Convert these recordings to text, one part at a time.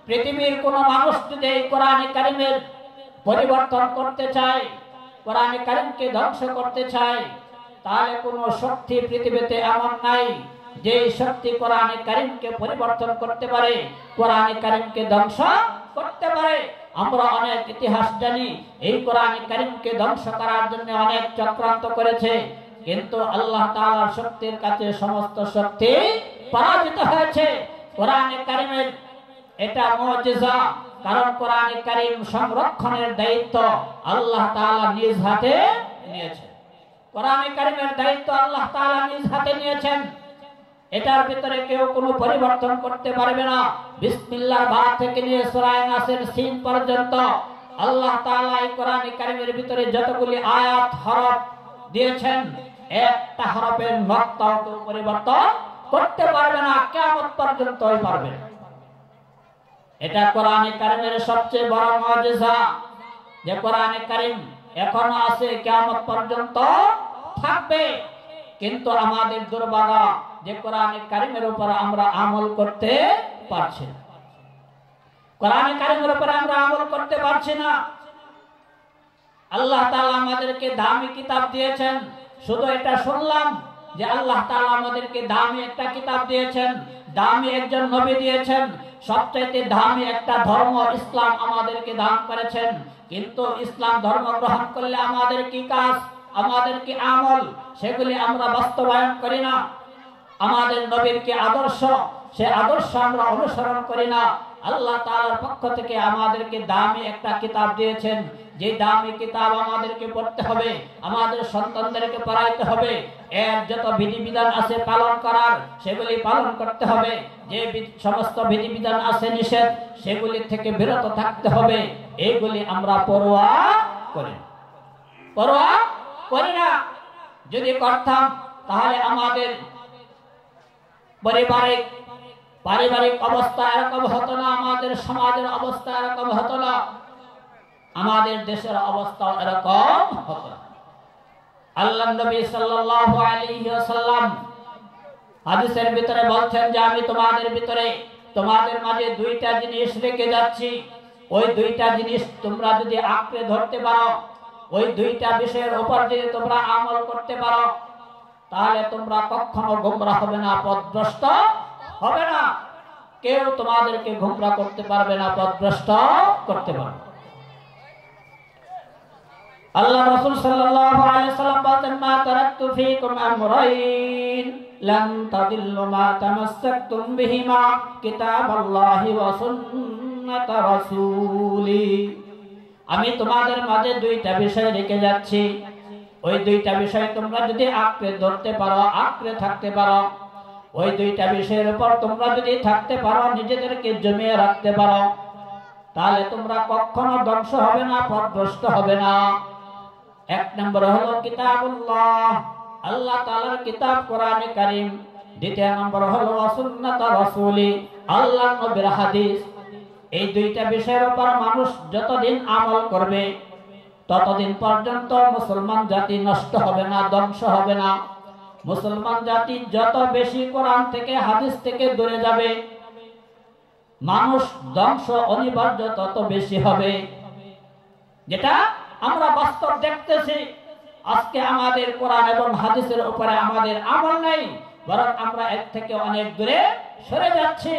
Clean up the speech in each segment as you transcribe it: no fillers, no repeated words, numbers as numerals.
পৃথিবীর কোন মানুষ যদি এই কোরআন কারীমের পরিবর্তন করতে চায়, কোরআন কারীমকে ধ্বংস করতে চায়, তাহলে কোনো শক্তি পৃথিবীতে এমন নাই যে শক্তি কোরআন কারীমকে পরিবর্তন করতে পারে, কোরআন কারীমকে ধ্বংস করতে পারে। আমরা অনেক ইতিহাস জানি, এই কোরআন কারীমকে ধ্বংস করার জন্য অনেক চক্রান্ত করেছে, কিন্তু আল্লাহ তাআলার শক্তির কাছে সমস্ত শক্তি পরাজিত হয়েছে। কোরআন কারীমের এটা মুজিজা, কারণ কোরআন কারীম সংরক্ষণের দায়িত্ব আল্লাহ তাআলা নিজ হাতে নিয়েছেন। কোরআন কারীমের দায়িত্ব আল্লাহ তাআলা নিজ হাতে নিয়েছেন, এটার ভিতরে কেউ কোনো পরিবর্তন করতে পারবে না। বিসমিল্লাহ বা থেকে নিয়ে সূরা নাসের সিন পর্যন্ত আল্লাহ তাআলা এই কোরআন কারীমের ভিতরে যতগুলি আয়াত হরফ দিয়েছেন, একটা হরফের নক্তাও কেউ পরিবর্তন করতে পারবে না, কিয়ামত পর্যন্তই পারবে না। এটা কোরআন কারীমের সবচেয়ে বড় মুজিজা, যে কোরআন কারীম এখনো আছে, কিয়ামত পর্যন্ত থাকবে। কিন্তু আমাদের দুর্ভাগ্য যে কোরআন কারীমের উপর আমরা আমল করতে পারছি না, কোরআন কারীমের উপর আমরা আমল করতে পারছি না। আল্লাহ তাআলা আমাদেরকে দামি কিতাব দিয়েছেন, শুধু এটা শুনলাম যে আল্লাহ তাআলা আমাদেরকে দামি একটা কিতাব দিয়েছেন, দামি একজন নবী দিয়েছেন, সবচেয়ে দামি একটা ধর্ম ইসলাম আমাদেরকে দান করেছেন। কিন্তু ইসলাম ধর্ম গ্রহণ করলে আমাদের কি কাজ, আমাদের কি আমল, সেগুলি আমরা বাস্তবায়ন করি না। আমাদের নবীর কি আদর্শ, সে আদর্শ আমরা অনুসরণ করি না। আল্লাহ তাআলার পক্ষ থেকে আমাদেরকে দামি একটা কিতাব দিয়েছেন, যে দামি কিতাব আমাদেরকে পড়তে হবে, আমাদের সন্তানদেরকে পড়াইতে হবে। এর যত বিধিবিধান আছে পালন করার, সেগুলি পালন করতে হবে। যে সমস্ত বিধিবিধান আছে নিষেধ, সেগুলি থেকে বিরত থাকতে হবে। এইগুলি আমরা পরোয়া করি না। যদি করতাম তাহলে আমাদের পারিবারিক অবস্থা এরকম হতো না, আমাদের সমাজের অবস্থা এরকম হতো না, আমাদের দেশের অবস্থা এরকম হতো না। আল্লাহর নবী সাল্লাল্লাহু আলাইহি ওয়াসাল্লাম হাদিসের ভিতরে বলছেন যে আমি তোমাদের মাঝে দুইটা জিনিস রেখে যাচ্ছি, ওই দুইটা জিনিস তোমরা যদি আঁকড়ে ধরতে পারো, ওই দুইটা বিষয়ের উপর যদি তোমরা আমল করতে পারো, তাহলে তোমরা কখনো গোমরা হবে না, পথভ্রষ্ট হবে না। কেউ তোমাদেরকে গোমরা করতে পারবে না, পথভ্রষ্ট করতে পারবে। আল্লাহ রাসূল সাল্লাল্লাহু আলাইহি ওয়াসাল্লাম বলেন, মা তারাকতু ফীকুম আমরাইন লান তাদিল্লু মা তামাসসাকতুম বিহিমা কিতাবাল্লাহি ওয়া সুন্নাত রাসূলি। আমি তোমাদের মাঝে দুইটা বিষয় রেখে যাচ্ছি, ওই দুইটা বিষয় তোমরা যদি আঁকড়ে ধরতে পারো, আঁকড়ে থাকতে পারো, ওই দুইটা বিষয়ের উপর তোমরা যদি থাকতে পারো, নিজেদেরকে জমিয়ে রাখতে পারো, তাহলে তোমরা কখনো ধ্বংস হবে না, পথভ্রষ্ট হবে না। এক নম্বর হলো কিতাবুল্লাহ, আল্লাহ তাআলার কিতাব কোরআন কারীম। দ্বিতীয় নম্বর হলো সুন্নাত রাসূলি, আল্লাহর নবীর হাদিস। এই দুইটা বিষয়ের উপর মানুষ যতদিন আমল করবে, ততদিন পর্যন্ত মুসলমান জাতি নষ্ট হবে না, ধ্বংস হবে না। মুসলমান জাতি যত বেশি কোরআন থেকে হাদিস থেকে দূরে যাবে, মানুষ ধ্বংস অনিবার্য তত বেশি হবে। যেটা আমরা বাস্তব দেখতেছি, আজকে আমাদের কোরআন এবং হাদিসের উপরে আমাদের আমল নেই, বরং আমরা এর থেকে অনেক দূরে সরে যাচ্ছি।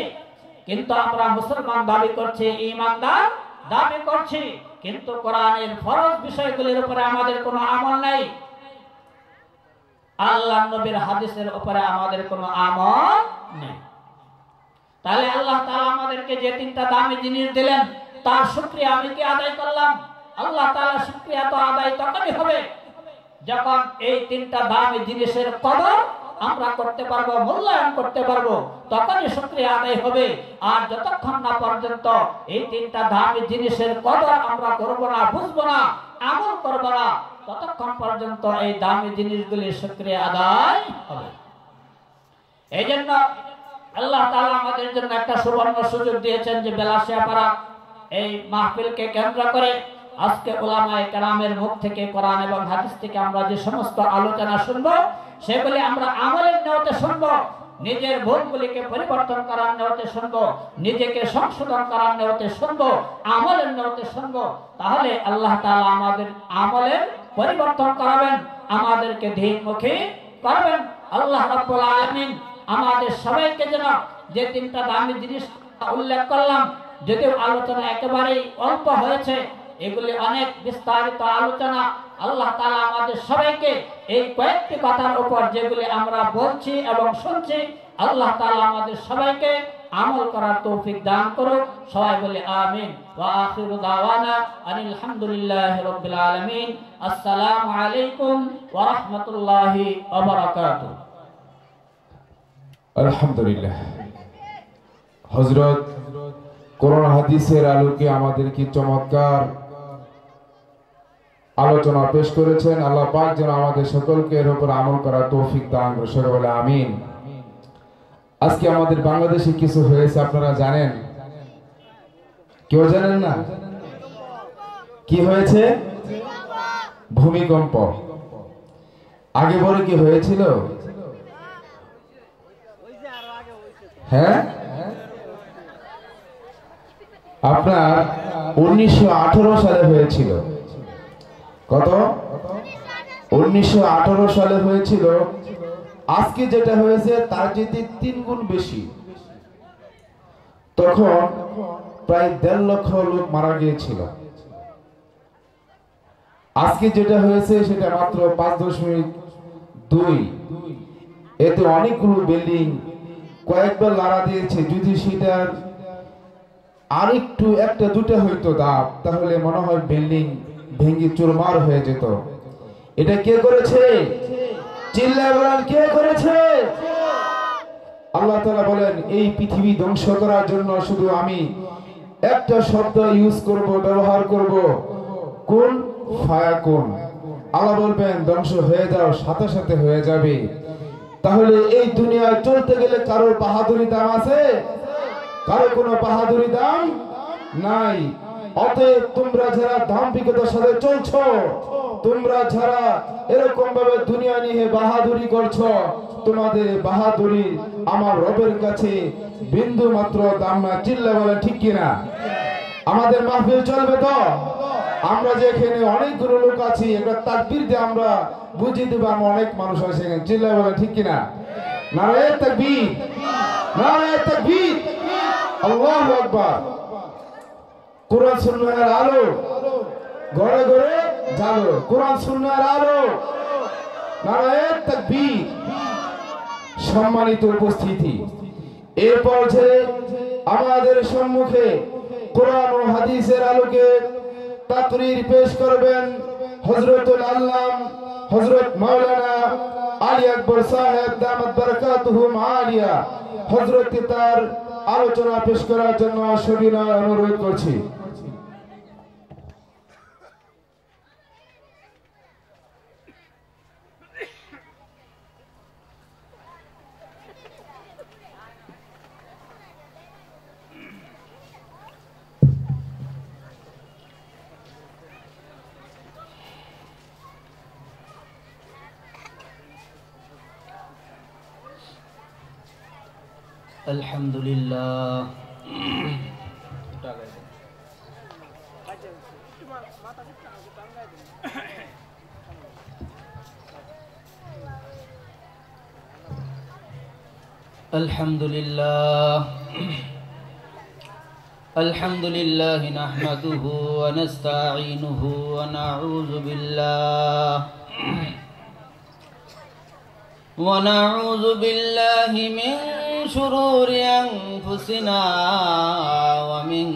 কিন্তু আমরা মুসলমান দাবি করছি, ঈমানদার দাবি করছি, কিন্তু কোরআনের ফরজ বিষয়গুলির উপরে আমাদের কোনো আমল নেই, আল্লাহর নবীর হাদিসের উপরে আমাদের কোনো আমল নেই। তাহলে আল্লাহ তাআলা আমাদেরকে যে তিনটা দামি জিনিস দিলেন, তার শুকরিয়া আমি কি আদায় করলাম? আল্লাহ তাআলা শুকরিয়া তো আদায় তখনই হবে যখন এই তিনটা দামি জিনিসের কদর আমরা করতে পারবো, মূল্যায়ন করতে পারবো, তখনই শুকরিয়া আদায় হবে। আর যতক্ষণ না পর্যন্ত এই তিনটা দামি জিনিসের কদর আমরা করব না, বুঝবো না, আমল করব না, ততক্ষণ পর্যন্ত এই দামি জিনিসগুলির শুকরিয়া আদায় হবে। এই জন্য আল্লাহ তাআলা আমাদের জন্য একটা সুবর্ণ সুযোগ দিয়েছেন যে বেলাশিয়াপাড়া এই মাহফিলকে কেন্দ্র করে আজকে উলামায়ে কেরামের মুখ থেকে কোরআন এবং হাদিস থেকে আমরা যে সমস্ত আলোচনা শুনবো, সেগুলি আমরা আমলের নিয়তে শুনবো। নিজের ভুলগুলিকে পরিবর্তন করার নিয়তে শুনবো, নিজেকে সংশোধন করার নিয়তে শুনবো, আমলের নিয়তে শুনবো, তাহলে আল্লাহ তাআলা আমাদের আমলের পরিবর্তন করাবেন, আমাদেরকে দ্বীনমুখী করবেন। আল্লাহ রাব্বুল আলামিন আমাদের সবাইকে যেন যে তিনটা দামি জিনিস উল্লেখ করলাম, যদিও আলোচনা একেবারেই অল্প হয়েছে, এগুলি অনেক বিস্তারিত আলোচনা। আল্লাহ তাআলা আমাদের সবাইকে এই কয়েকটি কথার উপর যেগুলি আমরা বলছি এবং শুনছি, আল্লাহ তাআলা আমাদের সবাইকে আমল করার তৌফিক দান করুন। সবাই বলে আমিন। ওয়া আখিরু দাওয়ানা আনিল হামদুলিল্লাহি রাব্বিল আলামিন। আসসালামু আলাইকুম ওয়া রাহমাতুল্লাহি ওয়া বারাকাতুহু। আলহামদুলিল্লাহ। হযরত কোরআন হাদিসের আলোকে আমাদেরকে চমৎকার আলোচনা পেশ করেছেন। আল্লাহ পাক যেন আমাদের সকলকে এর উপর আমল করার তৌফিক দান করেন। সকলে বলে আমিন। আজকে আমাদের বাংলাদেশে কিছু হয়েছে, আপনারা জানেন? কেউ জানেন না? কি হয়েছে? ভূমিকম্প। আগে পরে কি হয়েছিল? হ্যাঁ, আপনার 1918 সালে হয়েছিল। কত? 1918 সালে হয়েছিল। আজকে যেটা হয়েছে তার চেয়ে 3 গুণ বেশি। তখন প্রায় 1.5 লক্ষ লোক মারা গিয়েছিল। আজকে যেটা হয়েছে সেটা মাত্র 5.2। এতে অনেকগুলো বিল্ডিং কয়েকবার লাড়া দিয়েছে। যদি সেটার আরেকটু একটা দুটো হইতো দাব, তাহলে মনে হয় বিল্ডিং ভেঙে চুরমার হয়ে যেত। এটা কে করেছে? চিল্লায়ে বলেন, কে করেছে? আল্লাহ তাআলা বলেন, এই পৃথিবী ধ্বংস করার জন্য শুধু আমি একটা শব্দ ইউজ করব, ব্যবহার করব। কোন? ফায়াকুন। আল্লাহ বলবেন ধ্বংস হয়ে যাও, সাথে সাথে হয়ে যাবে। তাহলে এই দুনিয়ায় চলতে গেলে কারোর বাহাদুরি দাম আছে? কারো কোনো বাহাদুরি দাম নাই। অতএব তোমরা যারা দাম্ভিকতার সাথে চলছো, তোমরা যারা এরকম ভাবে দুনিয়া নিয়ে বাহাদুরি করছো, তোমাদের বাহাদুরি আমার রবের কাছে বিন্দু মাত্র দাম না। চিল্লা বলেন ঠিক কিনা? আমাদের মাহফিল চলবে তো? আমরা যে এখানে অনেকগুলো লোক আছি, একটা তাকবীর দিয়ে আমরা বুঝিয়ে দেবো আমরা অনেক মানুষ আছে এখানে। চিল্লা বলেন ঠিক কিনা? নারায়ে তাকবীর, নারায়ে তাকবীর, আল্লাহু আকবার। কোরআন সুন্নাহর আলো ঘরে ঘরে জ্বালো। কোরআন সুন্নাহর আলো, নারায়ে তাকবীর। সম্মানিত উপস্থিতি, এরপর যে আমাদের সম্মুখে কোরআন ও হাদিসের আলোকে তাকরীর পেশ করবেন হযরতুল আল্লাম হযরত মাওলানা আলী আকবর সাহেব দামাত বারাকাতুহু আলিয়া। হযরত তার আলোচনা পেশ করার জন্য সবিনয় অনুরোধ করছি। আলহামদুলিল্লাহ। আলহামদুলিল্লাহ, আলহামদুলিল্লাহ নাহমাদুহু ওয়া নাস্তাঈনুহু ওয়া নাউযু বিল্লাহ ونعوذ بالله من شرور أنفسنا ومن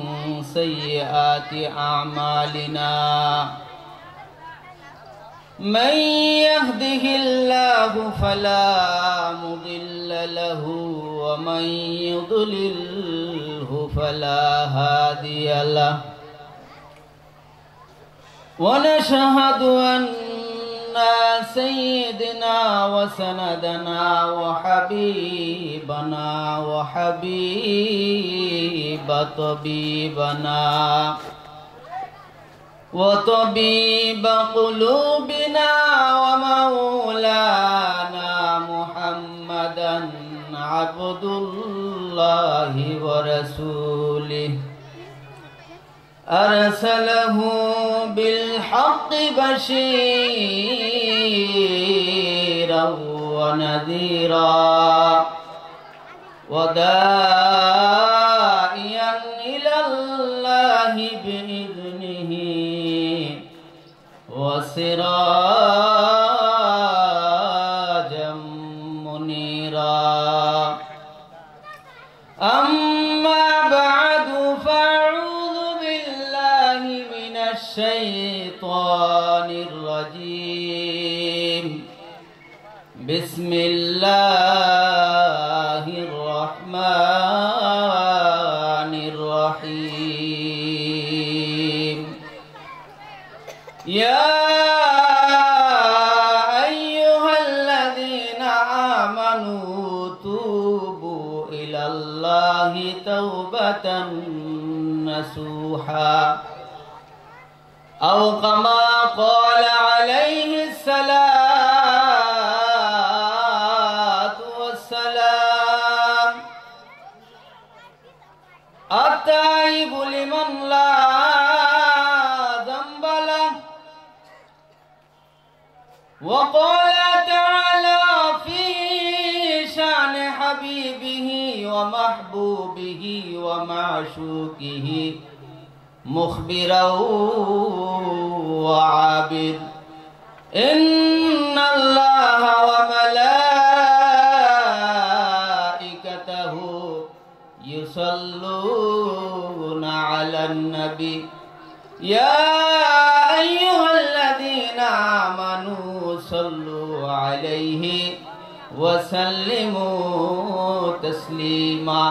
سيئات أعمالنا من يهده الله فلا مضل له ومن يضلله فلا هادي له ونشهد أن سيدنا وسندنا وحبيبنا وحبيب طبيبنا وطبيب قلوبنا ومولانا محمدا আবদুল্লাহি ওয়া রাসূলিহি আরসালাহু বিল হাক্কি বাশীরাও ওয়া নাযীরা ওয়া দা'iয়ান ইলাল্লাহি বিইذنিহি ওয়া সিরাজাম মুনীরা আম্মা বা'দু ফাআউযু বিল্লাহি মিনাশ শাইতানির রাজীম বিসমিল্লাহির রহমানির রহিম ইয়া আইয়ুহাল্লাযীনা আমানু তুবু ইলাল্লাহি তাওবাতান নাসুহা আও কামা ক্বালা আলাইহিস সালাতু ওয়াস সালাম আতাইবু লিমান লা যামবা লাহু ওয়া ক্বালা তাআলা ফি শান হাবিবিহি ওয়া মাহবুবিহি ওয়া মা'শুকিহি মুখবিরাও ওয়া আবিদ ইন্নাল্লাহা ওয়া মালাইকাতাহু ইউসাল্লুনা আলান নবী ইয়া আইয়ুহাল্লাযীনা আমানু সাল্লু আলাইহি ওয়া সাল্লিমু তাসলিমা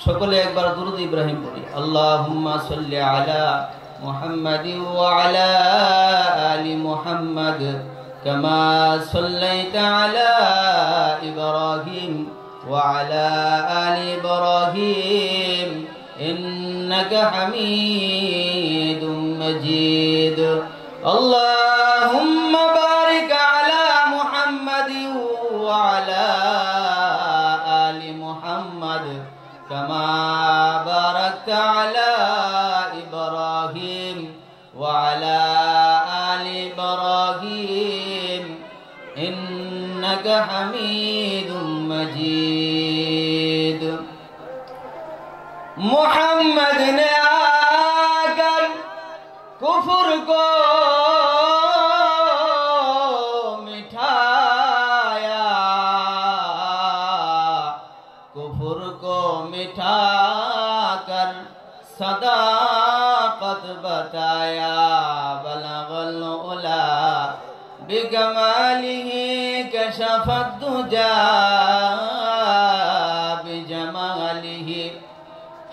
সকলে একবার দুরূদ ইব্রাহিম পড়ি আল্লাহুম্মা সাল্লি আলা মুহাম্মাদি ওয়া আলা আলি মুহাম্মাদ কামা সাল্লাইতা আলা ইব্রাহিম ওয়া আলা আলি ইব্রাহিম ইন্নাকা হামিদুম মাজিদ আল্লাহুম্মা বারিক আলা মুহাম্মাদি ওয়া আলা আলি মুহাম্মাদ كما باركت على إبراهيم وعلى آل إبراهيم إنك حميد مجيد محمد نے آकर کفر کو मिठा कर सदाकत बताया बलगल उला बिकमालिही कशफत दुजा बिजमालिही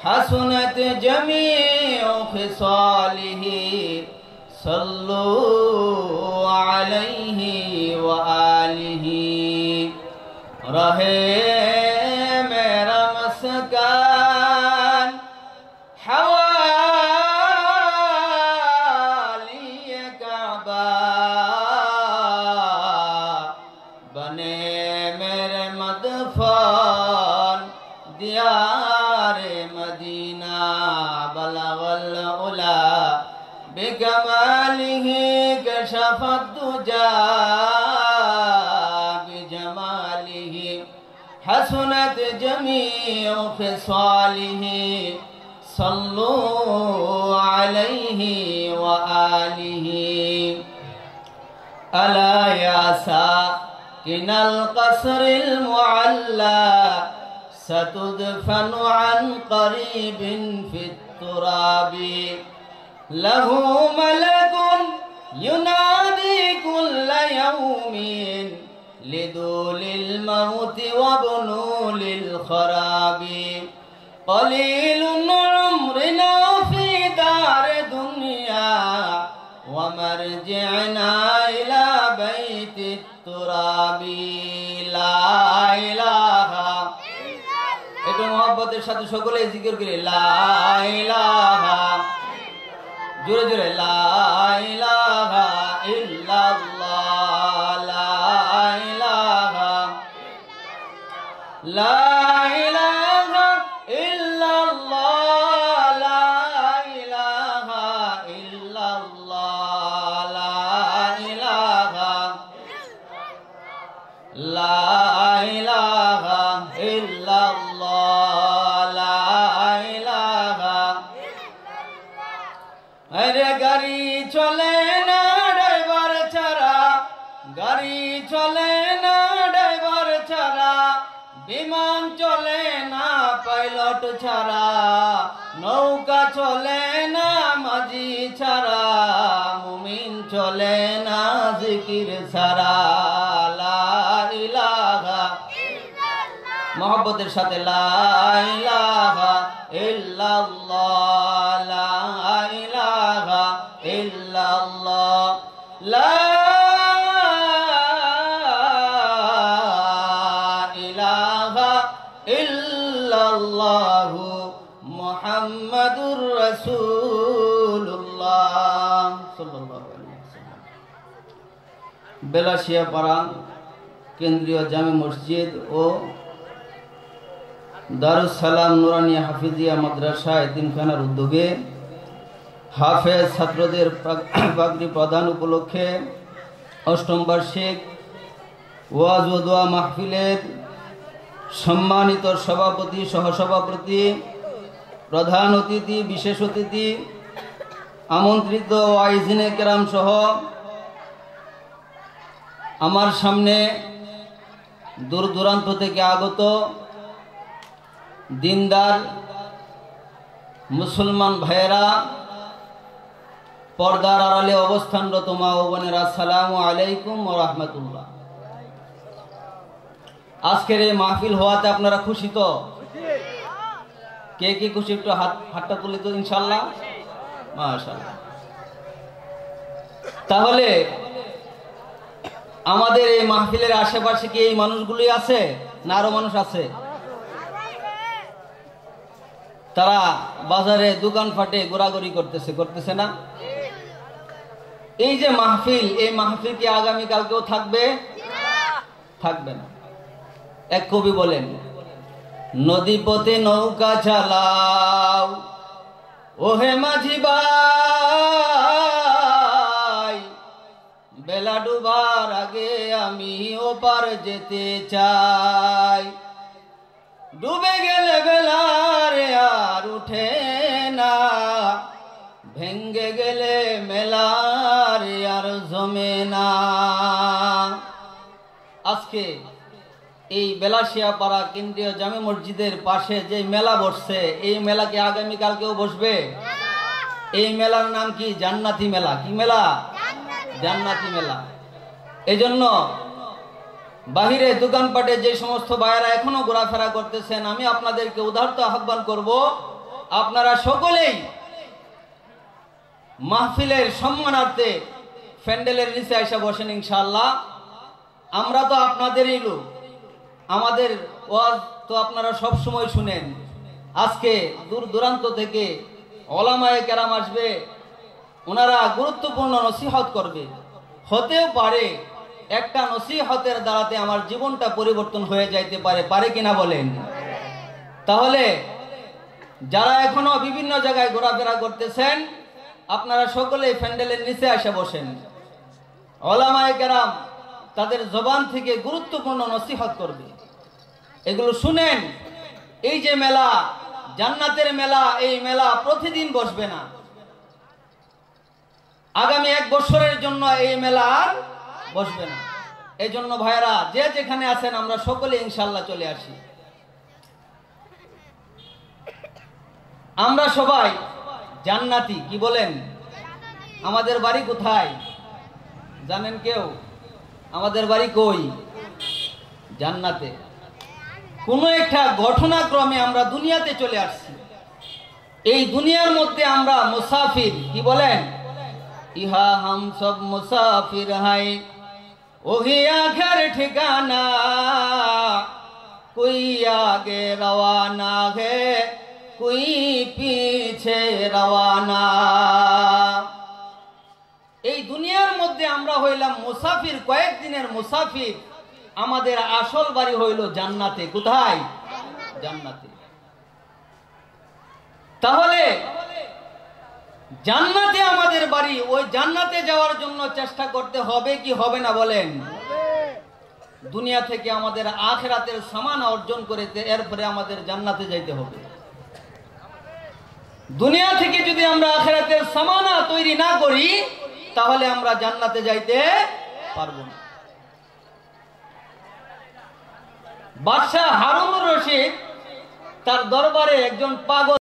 हसनत जमीउ खिसालिही सल्लु अलैहि व आलिही रहे مسكان حوالی کعبہ بنے میرے مدفن دیار مدینہ بلغ العلا بکمالہ کشف الدجا بجمالہ حسنت جميع خصاله صلوا عليه وآله ألا يا ساكن القصر المعلى ستدفن عن قريب في التراب له ملك ينادي كل يوم لدول الموت وبنول الخراب قليل عمرنا في دار دنيا ومرجعنا إلى بيت التراب لا إله একটু মহব্বতের সাথে সকলে জিকির করে লা ইলাহা জোরে জোরে লা ইলাহা ইল্লাল্লাহ লা ইলাহা লা আরে গাড়ি চলে না ড্রাইভার ছাড়া, গাড়ি চলে না ড্রাইভার ছাড়া, বিমান চলে না পাইলট ছাড়া, নৌকা চলে না মাঝি ছাড়া, মুমিন চলে না জিকির ছাড়া। লা ইলাহা মোহাব্বতের সাথে লা ইলাহা ইল্লাল্লাহ, লা ইলাহা ইল্লাল্লাহ, লা ইলাহা ইল্লাল্লাহ মুহাম্মাদুর রাসূলুল্লাহ সাল্লাল্লাহু আলাইহি ওয়াসাল্লাম। বেলাশিয়াপাড়া কেন্দ্রীয় জামে মসজিদ ও দারুস সালাম নুরানিয়া হাফিজিয়া মাদ্রাসা এতিমখানার উদ্যোগে হাফেজ ছাত্রদের পাগড়ি প্রদান উপলক্ষে অষ্টম বার্ষিক ওয়াজ ও দোয়া মাহফিলের সম্মানিত সভাপতি, সহসভাপতি, প্রধান অতিথি, বিশেষ অতিথি, আমন্ত্রিত ওয়াইজিনে কেরাম সহ আমার সামনে দূর দূরান্ত থেকে আগত দিনদার মুসলমান ভাইয়েরা, পর্দার আড়ালে অবস্থানরত মা ও বোনেরা, আসসালামু আলাইকুম ওয়া রাহমাতুল্লাহ। আজকের এই মাহফিল হওয়াতে আপনারা খুশি তো? কে কে খুশি একটু হাতটা তুলে তো ইনশাআল্লাহ, মাশাআল্লাহ। তাহলে আমাদের এই মাহফিলের আশেপাশে কি এই মানুষগুলোই আছে না আরো মানুষ আছে? তারা বাজারে দোকানপাটে ঘোরাঘুরি করতেছে না? এই যে মাহফিল, এই মাহফিল কি আগামীকালকেও থাকবে? থাকবে না। এক কবি বলেন, নদী পথে নৌকা চালাও ওহে মাঝি ভাই, বেলা ডুবার আগে আমি ওপার যেতে চাই, ডুবে গেলে বেলারে আর উঠে না, ভেঙ্গে গেলে মেলারে আর জমে না। আজকে এই বেলাশিয়াপাড়া কেন্দ্রীয় জামে মসজিদের পাশে যে মেলা বসছে, এই মেলা কি আগামীকালকেও বসবে? এই মেলার নাম কি? জান্নাতি মেলা। কি মেলা? জান্নাতি মেলা। এজন্য বাহিরে দোকানপাটে যে সমস্ত ভাইয়েরা এখনো ঘোরাফেরা করতেছেন, আমি আপনাদেরকে উদারত আহ্বান করব, আপনারা সকলেই মাহফিলের সম্মানার্থে প্যান্ডেলের নিচে এসে বসেন ইনশাআল্লাহ। আমরা তো আপনাদেরই লোক, আমাদের ওয়াজ তো আপনারা সব সময় শুনেন। আজকে দূর দূরান্ত থেকে ওলামায়ে কেরাম আসবে, ওনারা গুরুত্বপূর্ণ নসিহত করবে। হতেও পারে একটা নসিহতের দ্বারাতে আমার জীবনটা পরিবর্তন হয়ে যাইতে পারে, পারে কিনা বলেন? তাহলে যারা এখনো বিভিন্ন জায়গায় ঘোরাফেরা করতেছেন, আপনারা সকলে প্যান্ডেলের নিচে এসে বসেন। ওলামায়ে কেরাম তাদের জবান থেকে গুরুত্বপূর্ণ নসিহত করবে, এগুলো শুনেন। এই যে মেলা, জান্নাতের মেলা, এই মেলা প্রতিদিন বসবে না। আগামী 1 বছরের জন্য এই মেলা আর বসবে না। এই জন্য ভাইরা যে যেখানে আছেন, আমরা সকলে ইনশাআল্লাহ চলে আসি। আমরা সবাই জান্নাতি। কি বলেন? আমাদের বাড়ি কোথায় জানেন কেউ? আমাদের বাড়ি কই? জান্নাতে। কোন একটা ঘটনাক্রমে আমরা দুনিয়াতে চলে আসছি। এই দুনিয়ার মধ্যে আমরা মুসাফির। কি বলেন? ইহা হাম সব মুসাফির হাই, ওহি আখের ঠিকানা, কোই আগে রওয়ানা হে, কোই পিছে রওয়ানা। এই দুনিয়ার মধ্যে আমরা হইলাম মুসাফির, কয়েকদিনের মুসাফির। আমাদের আসল বাড়ি হইল জান্নাতে। কোথায়? জান্নাতে। তাহলে জান্নাতে আমাদের বাড়ি, ওই জান্নাতে যাওয়ার জন্য চেষ্টা করতে হবে কি হবে না বলেন? দুনিয়া থেকে আমাদের আখিরাতের সামান অর্জন করে এরপরে আমাদের জান্নাতে যাইতে হবে। দুনিয়া থেকে যদি আমরা আখিরাতের সামানা তৈরি না করি তাহলে আমরা জান্নাতে যাইতে পারবো না। বাদশাহ হারুনুর রশিদ তার দরবারে একজন পাগল